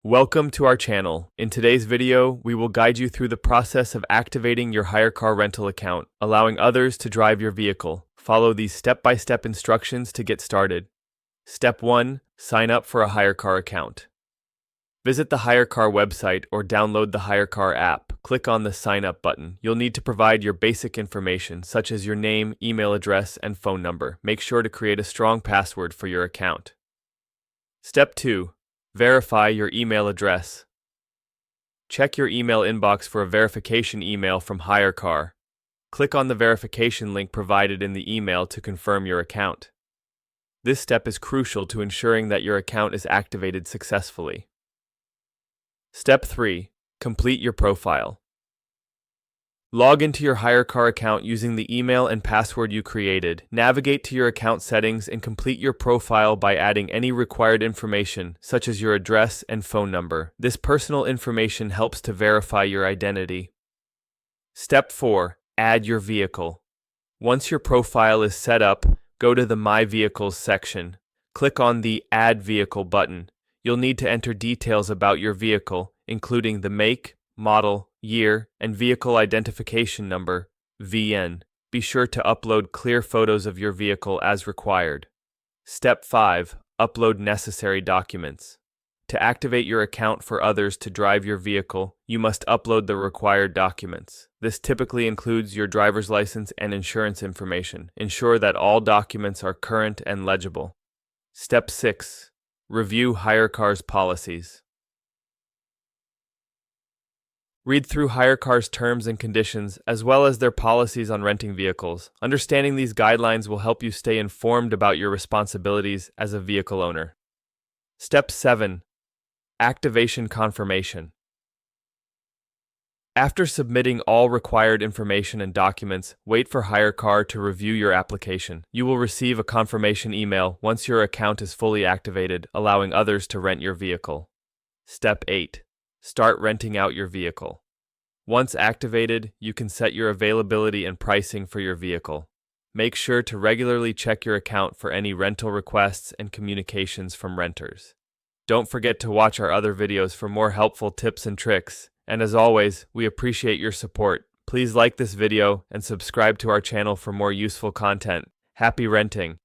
Welcome to our channel. In today's video, we will guide you through the process of activating your HyreCar rental account, allowing others to drive your vehicle. Follow these step-by-step instructions to get started. Step 1. Sign up for a HyreCar account. Visit the HyreCar website or download the HyreCar app. Click on the Sign Up button. You'll need to provide your basic information, such as your name, email address, and phone number. Make sure to create a strong password for your account. Step 2. Verify your email address. Check your email inbox for a verification email from HyreCar. Click on the verification link provided in the email to confirm your account. This step is crucial to ensuring that your account is activated successfully. Step 3. Complete your profile. Log into your HyreCar account using the email and password you created. Navigate to your account settings and complete your profile by adding any required information, such as your address and phone number. This personal information helps to verify your identity. Step 4. Add your vehicle. Once your profile is set up, go to the My Vehicles section. Click on the Add Vehicle button. You'll need to enter details about your vehicle, including the make, model, year, and vehicle identification number, VN. Be sure to upload clear photos of your vehicle as required. Step 5. Upload necessary documents. To activate your account for others to drive your vehicle, you must upload the required documents. This typically includes your driver's license and insurance information. Ensure that all documents are current and legible. Step 6. Review HyreCar's policies. Read through HyreCar's terms and conditions, as well as their policies on renting vehicles. Understanding these guidelines will help you stay informed about your responsibilities as a vehicle owner. Step 7. Activation confirmation. After submitting all required information and documents, wait for HyreCar to review your application. You will receive a confirmation email once your account is fully activated, allowing others to rent your vehicle. Step 8. Start renting out your vehicle. Once activated, you can set your availability and pricing for your vehicle. Make sure to regularly check your account for any rental requests and communications from renters. Don't forget to watch our other videos for more helpful tips and tricks. And as always, we appreciate your support. Please like this video and subscribe to our channel for more useful content. Happy renting!